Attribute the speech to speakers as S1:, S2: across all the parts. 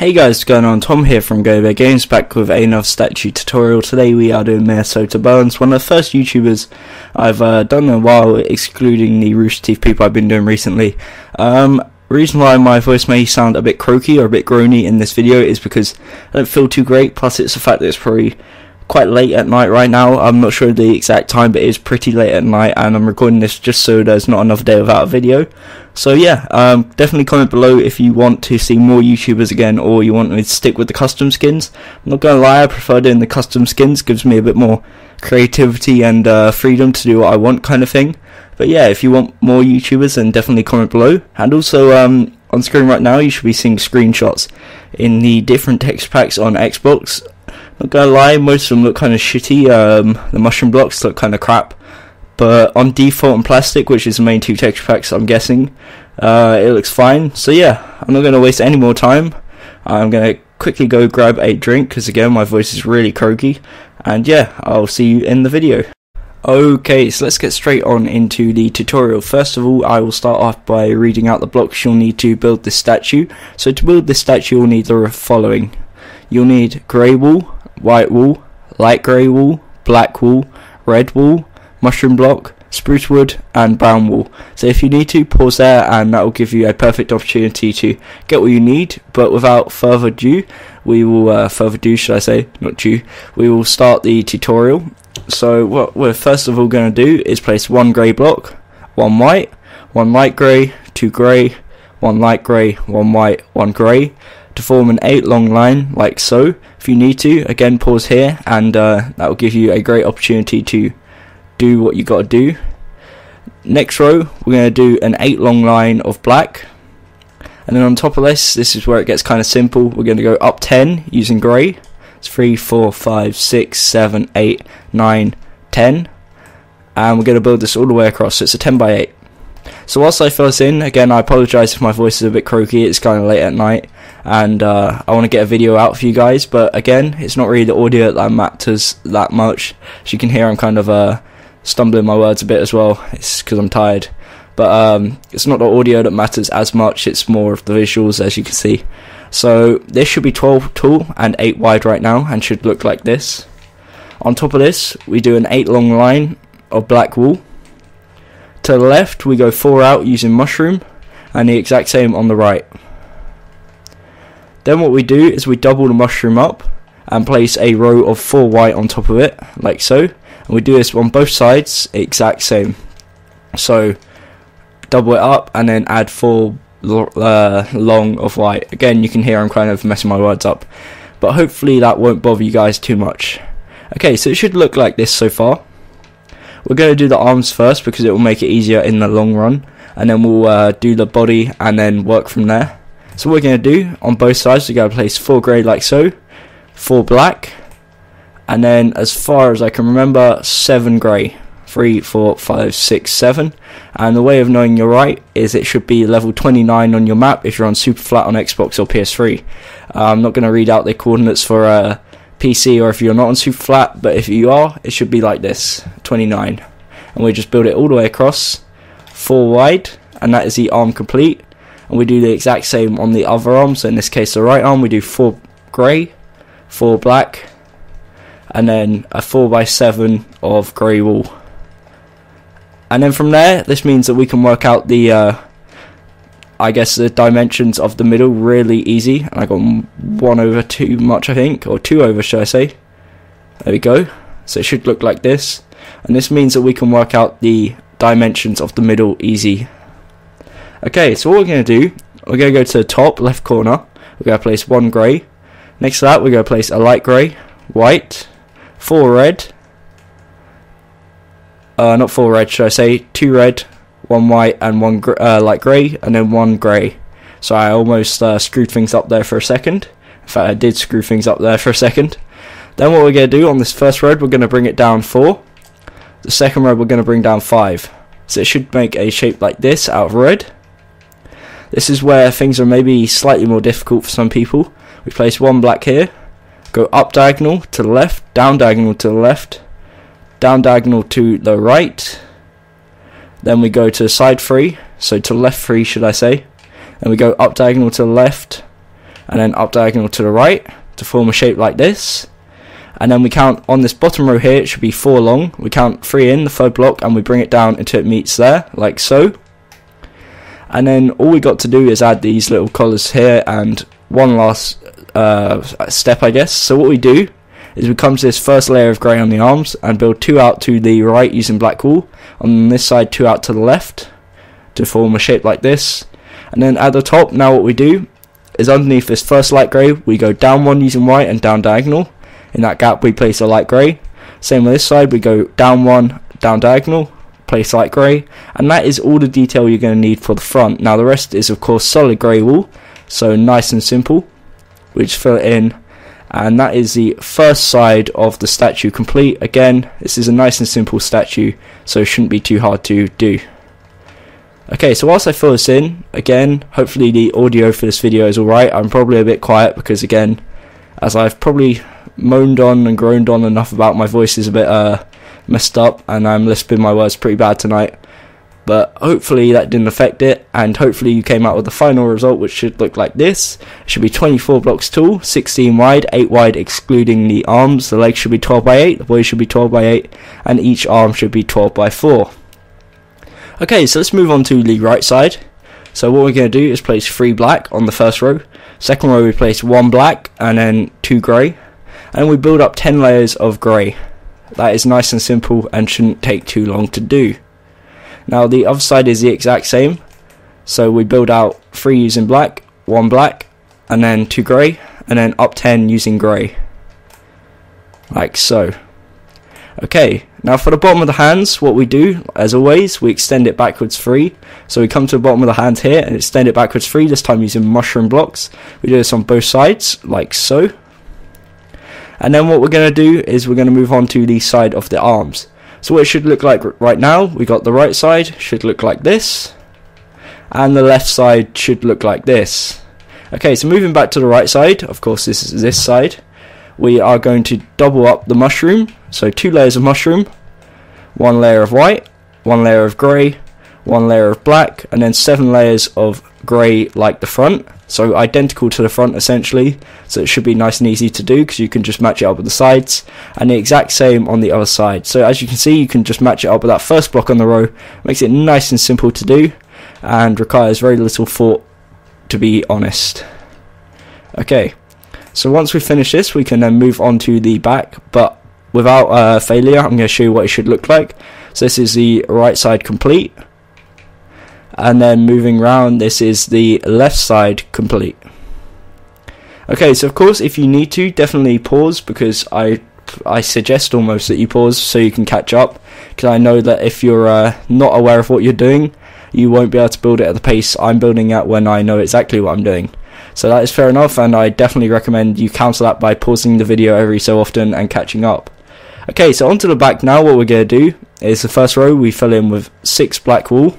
S1: Hey guys, what's going on? Tom here from By NewAgeLT, back with another statue tutorial. Today we are doing Minnesota Bones, one of the first YouTubers I've done in a while, excluding the Rooster Teeth people I've been doing recently. Reason why my voice may sound a bit croaky or a bit groany in this video is because I don't feel too great, plus it's the fact that it's probably quite late at night right now. I'm not sure the exact time, but it is pretty late at night, and I'm recording this just so there's not another day without a video. So yeah, definitely comment below if you want to see more YouTubers again, or you want me to stick with the custom skins. I'm not gonna lie, I prefer doing the custom skins, gives me a bit more creativity and freedom to do what I want, kind of thing. But yeah, if you want more YouTubers, then definitely comment below. And also, on screen right now, you should be seeing screenshots in the different texture packs on Xbox. Not gonna lie, most of them look kind of shitty. The mushroom blocks look kind of crap, but on default and plastic, which is the main two texture packs, I'm guessing, it looks fine. So yeah, I'm not gonna waste any more time. I'm gonna quickly go grab a drink because again my voice is really croaky, and yeah, I'll see you in the video. Okay, so let's get straight on into the tutorial. First of all, I will start off by reading out the blocks you'll need to build this statue. So to build this statue, you'll need the following. You'll need grey wool, white wool, light grey wool, black wool, red wool, mushroom block, spruce wood, and brown wool. So if you need to, pause there, and that will give you a perfect opportunity to get what you need. But without further ado, we will we will start the tutorial. So what we're first of all going to do is place one grey block, one white, one light grey, two grey, one light grey, one white, one grey, to form an 8 long line like so. If you need to, again pause here, and that will give you a great opportunity to do what you got to do. Next row, we're going to do an 8 long line of black, and then on top of this is where it gets kind of simple. We're going to go up 10 using grey. It's 3, 4, 5, 6, 7, 8, 9, 10, and we're going to build this all the way across. So it's a 10 by 8. So whilst I fill this in, again I apologise if my voice is a bit croaky, it's kind of late at night, and I want to get a video out for you guys, but again, it's not really the audio that matters that much. As you can hear, I'm kind of stumbling my words a bit as well. It's because I'm tired, but it's not the audio that matters as much, it's more of the visuals, as you can see. So this should be 12 tall and 8 wide right now, and should look like this. On top of this, we do an 8 long line of black wool. To the left, we go 4 out using mushroom, and the exact same on the right. Then what we do is we double the mushroom up and place a row of 4 white on top of it, like so. And we do this on both sides, exact same. So double it up and then add 4 long of white. Again, you can hear I'm kind of messing my words up, but hopefully that won't bother you guys too much. Okay, so it should look like this so far. We're going to do the arms first because it will make it easier in the long run, and then we'll do the body and then work from there. So what we're going to do on both sides, we're going to place 4 grey like so, 4 black, and then as far as I can remember, 7 grey. 3, 4, 5, 6, 7, and the way of knowing you're right is it should be level 29 on your map if you're on super flat on Xbox or PS3. I'm not going to read out the coordinates for PC or if you're not on super flat, but if you are, it should be like this, 29, and we just build it all the way across, 4 wide, and that is the arm complete. And we do the exact same on the other arm. So in this case the right arm, we do 4 grey, 4 black, and then a 4 by 7 of grey wool. And then from there, this means that we can work out the I guess the dimensions of the middle really easy. And I got 1 over too much, I think, or 2 over should I say. There we go. So it should look like this, and this means that we can work out the dimensions of the middle easy. Okay, so what we're going to do, we're going to go to the top left corner, we're going to place 1 grey. Next to that, we're going to place a light grey, white, 4 red, not 4 red should I say, 2 red, 1 white, and 1 light grey, and then 1 grey. So I almost screwed things up there for a second. In fact, I did screw things up there for a second. Then what we're going to do on this first road, we're going to bring it down 4. The second road we're going to bring down 5. So it should make a shape like this out of red. This is where things are maybe slightly more difficult for some people. We place 1 black here, go up diagonal to the left, down diagonal to the left, down diagonal to the right, then we go to side 3, so to left 3 should I say, and we go up diagonal to the left, and then up diagonal to the right to form a shape like this. And then we count on this bottom row here, it should be 4 long. We count 3 in the third block and we bring it down until it meets there, like so. And then all we got to do is add these little collars here and one last step, I guess. So what we do is we come to this first layer of grey on the arms and build 2 out to the right using black wool. On this side 2 out to the left to form a shape like this. And then at the top, now what we do is underneath this first light grey, we go down 1 using white and down diagonal. In that gap we place a light grey. Same with this side, we go down 1, down diagonal, place light grey, and that is all the detail you're going to need for the front. Now the rest is of course solid grey wool, so nice and simple. We just fill it in, and that is the first side of the statue complete. Again, this is a nice and simple statue, so it shouldn't be too hard to do. Okay, so whilst I fill this in, again, hopefully the audio for this video is alright. I'm probably a bit quiet because, again, as I've probably moaned on and groaned on enough about, my voice is a bit messed up and I'm lisping my words pretty bad tonight. But hopefully that didn't affect it, and hopefully you came out with the final result, which should look like this. It should be 24 blocks tall, 16 wide, 8 wide excluding the arms. The legs should be 12 by 8, the body should be 12 by 8, and each arm should be 12 by 4. Okay, so let's move on to the right side. So what we're going to do is place 3 black on the first row. Second row we place 1 black and then 2 grey. And we build up 10 layers of grey. That is nice and simple and shouldn't take too long to do. Now the other side is the exact same. So we build out 3 using black, 1 black, and then 2 grey, and then up 10 using grey. Like so. Okay, now for the bottom of the hands, what we do, as always, we extend it backwards 3. So we come to the bottom of the hand here and extend it backwards 3, this time using mushroom blocks. We do this on both sides, like so. And then what we're going to do is we're going to move on to the side of the arms. So what it should look like right now, we got the right side should look like this, and the left side should look like this. Okay, so moving back to the right side, of course this is this side, we are going to double up the mushroom, so 2 layers of mushroom, 1 layer of white, 1 layer of grey, 1 layer of black, and then 7 layers of grey like the front, so identical to the front essentially, so it should be nice and easy to do because you can just match it up with the sides, and the exact same on the other side. So as you can see, you can just match it up with that first block on the row. Makes it nice and simple to do and requires very little thought, to be honest. Okay, so once we finish this we can then move on to the back, but without failure I'm going to show you what it should look like. So this is the right side complete, and then moving round, this is the left side complete. Okay, so of course if you need to, definitely pause, because I suggest almost that you pause so you can catch up, because I know that if you're not aware of what you're doing, you won't be able to build it at the pace I'm building at when I know exactly what I'm doing. So that is fair enough, and I definitely recommend you counter that by pausing the video every so often and catching up. Okay, so onto the back now. What we're going to do is the first row we fill in with 6 black wool.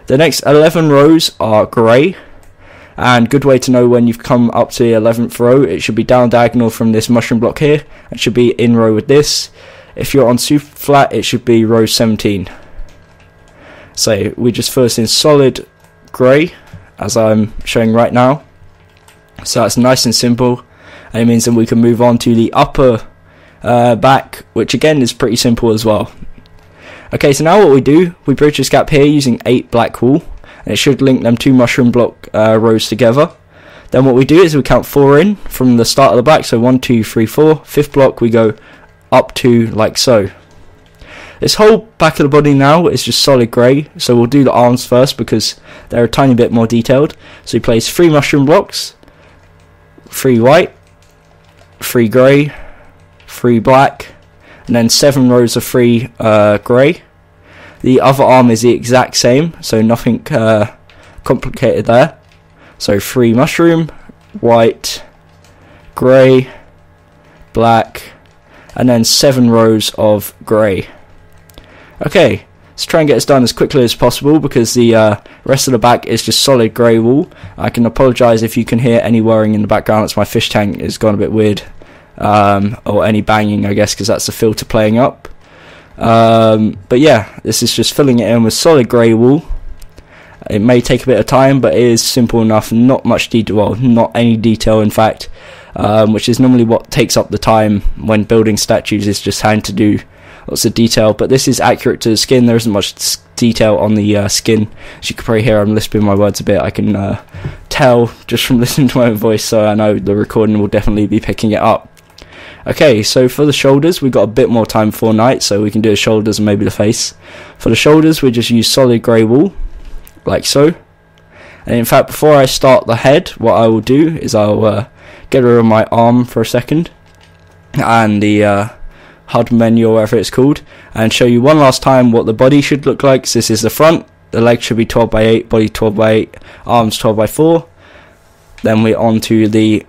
S1: The next 11 rows are grey, and good way to know when you've come up to the 11th row, it should be down diagonal from this mushroom block here, and should be in row with this. If you're on super flat, it should be row 17. So we just fill this in solid grey, as I'm showing right now. So that's nice and simple, and it means that we can move on to the upper back, which again is pretty simple as well. Okay, so now what we do, we bridge this gap here using 8 black wool, and it should link them 2 mushroom block rows together. Then what we do is we count 4 in from the start of the back, so 1, 2, 3, 4. 5th block we go up to like so. This whole back of the body now is just solid grey, so we'll do the arms first because they're a tiny bit more detailed. So we place 3 mushroom blocks, 3 white, 3 grey, 3 black, and then 7 rows of 3 grey. The other arm is the exact same, so nothing complicated there. So 3 mushroom, white, grey, black, and then 7 rows of grey. Okay, let's try and get this done as quickly as possible because the rest of the back is just solid grey wool. I can apologise if you can hear any whirring in the background. It's my fish tank, it's gone a bit weird. Or any banging, I guess, because that's the filter playing up. But yeah, this is just filling it in with solid grey wool, It may take a bit of time, but it is simple enough. Not much detail, well, not any detail in fact, which is normally what takes up the time when building statues, is just having to do lots of detail. But this is accurate to the skin. There isn't much detail on the skin. As you can probably hear, I'm lisping my words a bit. I can tell just from listening to my own voice, so I know the recording will definitely be picking it up. Okay, so for the shoulders, we've got a bit more time before night, so we can do the shoulders and maybe the face. For the shoulders, we just use solid grey wool, like so. And in fact, before I start the head, what I will do is I'll get rid of my arm for a second, and the HUD menu or whatever it's called, and show you one last time what the body should look like. So this is the front, the leg should be 12 by 8, body 12 by 8, arms 12 by 4. Then we're on to the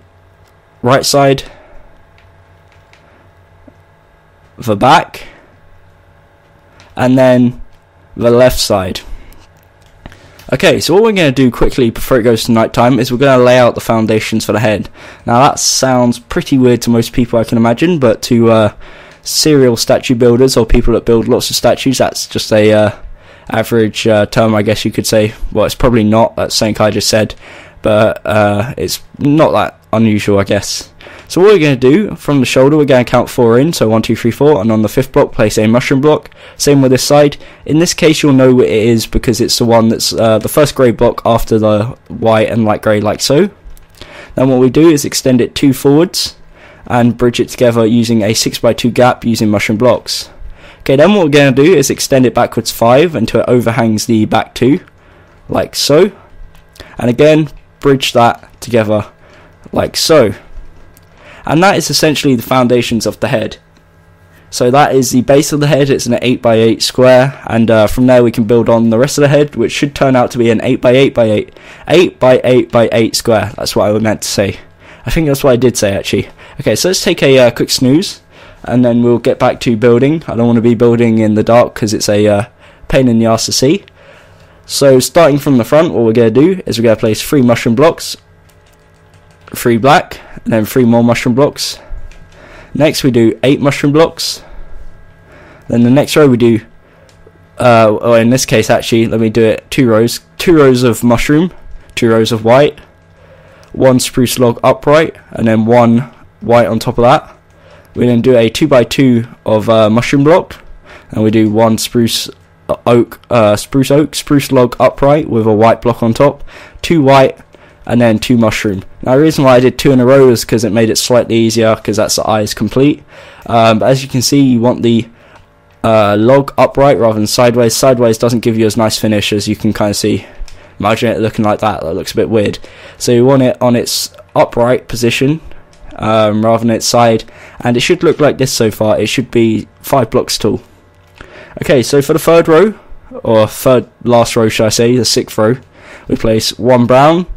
S1: right side, the back, and then the left side. Okay, so what we're going to do quickly before it goes to night time is we're going to lay out the foundations for the head. Now that sounds pretty weird to most people, I can imagine, but to serial statue builders or people that build lots of statues, that's just a average term, I guess you could say. Well, it's probably not, that's something I just said, but it's not that unusual, I guess. So what we're going to do, from the shoulder we're going to count 4 in, so 1, 2, 3, 4, and on the 5th block place a mushroom block. Same with this side. In this case you'll know what it is because it's the one that's the first grey block after the white and light grey, like so. Then what we do is extend it 2 forwards and bridge it together using a 6x2 gap using mushroom blocks. Okay, then what we're going to do is extend it backwards 5 until it overhangs the back 2, like so. And again, bridge that together, like so. And that is essentially the foundations of the head. So that is the base of the head. It's an 8x8 square, and from there we can build on the rest of the head, which should turn out to be an 8x8x8, 8x8x8 square. That's what I meant to say. I think that's what I did say actually. Okay, so let's take a quick snooze, and then we'll get back to building. I don't want to be building in the dark because it's a pain in the ass to see. So starting from the front, what we're going to do is we're going to place 3 mushroom blocks, 3 black, and then 3 more mushroom blocks. Next we do 8 mushroom blocks. Then the next row we do, or in this case actually, let me do it 2 rows. 2 rows of mushroom, 2 rows of white, 1 spruce log upright, and then 1 white on top of that. We then do a 2x2 of mushroom block, and we do 1 spruce log upright with a white block on top, 2 white, and then 2 mushroom. Now the reason why I did 2 in a row is because it made it slightly easier, because that's the eyes complete. But as you can see, you want the log upright rather than sideways. Sideways doesn't give you as nice finish, as you can kind of see. Imagine it looking like that. That looks a bit weird. So you want it on its upright position rather than its side, and it should look like this so far. It should be 5 blocks tall. Okay, so for the 3rd row, or 3rd last row should I say, the 6th row, we place 1 brown,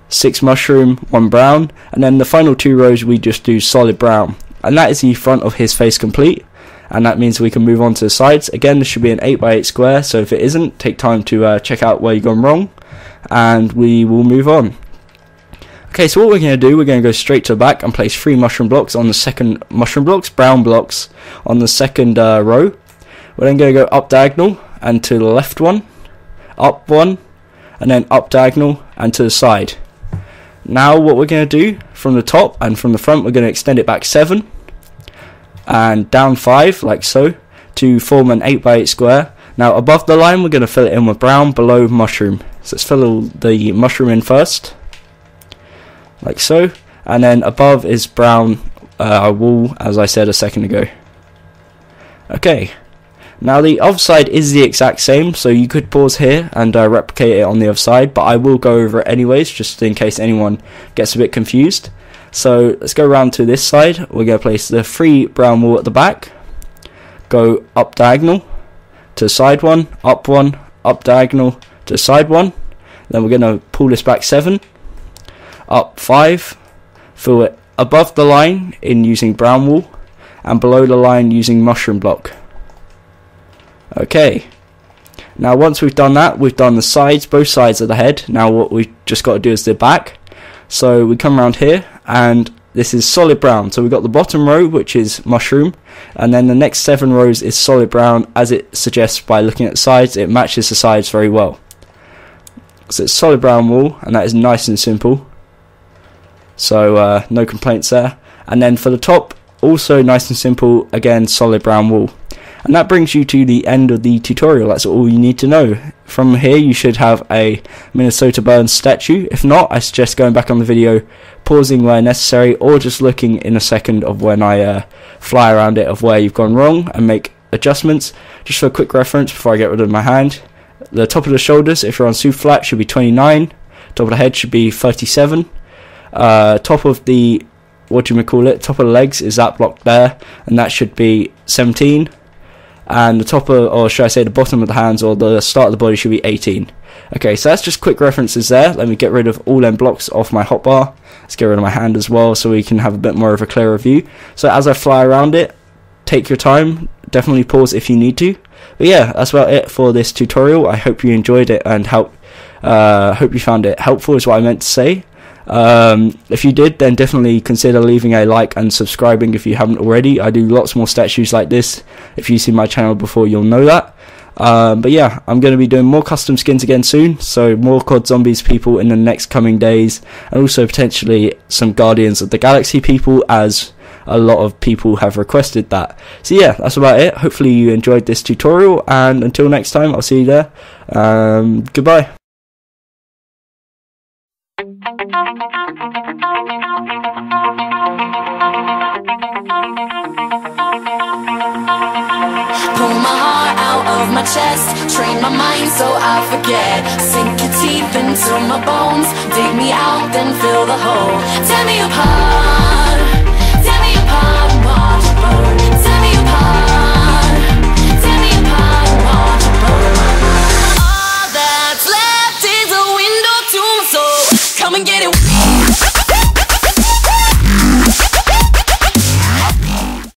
S1: 6 mushroom, 1 brown, and then the final 2 rows we just do solid brown. And that is the front of his face complete, and that means we can move on to the sides. Again, this should be an 8x8 square, so if it isn't, take time to check out where you've gone wrong, and we will move on. Okay, so what we're going to do, we're going to go straight to the back and place 3 mushroom blocks on the second mushroom blocks, brown blocks, on the 2nd row. We're then going to go up diagonal and to the left 1, up 1, and then up diagonal and to the side. Now what we're going to do, from the top and from the front, we're going to extend it back 7 and down 5, like so, to form an 8x8 square. Now above the line we're going to fill it in with brown, below mushroom. So let's fill the mushroom in first, like so, and then above is brown wool, as I said a second ago. Okay, now the other side is the exact same, so you could pause here and replicate it on the other side, but I will go over it anyways, just in case anyone gets a bit confused. So let's go around to this side. We're going to place the 3 brown wool at the back, go up diagonal to the side 1, up diagonal to the side 1, then we're going to pull this back 7, up 5, fill it above the line in using brown wool, and below the line using mushroom block. Okay, now once we've done that, we've done the sides, both sides of the head. Now what we've just got to do is the back. So we come around here, and this is solid brown. So we've got the bottom row, which is mushroom, and then the next 7 rows is solid brown, as it suggests by looking at the sides. It matches the sides very well. So it's solid brown wool, and that is nice and simple. So no complaints there. And then for the top, also nice and simple, again solid brown wool. And that brings you to the end of the tutorial. That's all you need to know. From here you should have a Minnesota Burns statue. If not, I suggest going back on the video, pausing where necessary, or just looking in a second of when I fly around it of where you've gone wrong and make adjustments. Just for a quick reference before I get rid of my hand, the top of the shoulders, if you're on super flat, should be 29. Top of the head should be 37. Top of the, top of the legs is that block there, and that should be 17. And the top of, or should I say the bottom of the hands or the start of the body, should be 18. Okay, so that's just quick references there. Let me get rid of all them blocks off my hotbar. Let's get rid of my hand as well so we can have a bit more of a clearer view. So as I fly around it, take your time, definitely pause if you need to. But yeah, that's about it for this tutorial. I hope you enjoyed it and hope you found it helpful is what I meant to say. If you did, then definitely consider leaving a like and subscribing if you haven't already. I do lots more statues like this. If you've seen my channel before, you'll know that. But yeah, I'm going to be doing more custom skins again soon, so more COD Zombies people in the next coming days, and also potentially some Guardians of the Galaxy people, as a lot of people have requested that. So yeah, that's about it. Hopefully you enjoyed this tutorial, and until next time, I'll see you there. Goodbye.
S2: Pull my heart out of my chest, train my mind so I forget. Sink your teeth into my bones, dig me out, then fill the hole. Tear me apart.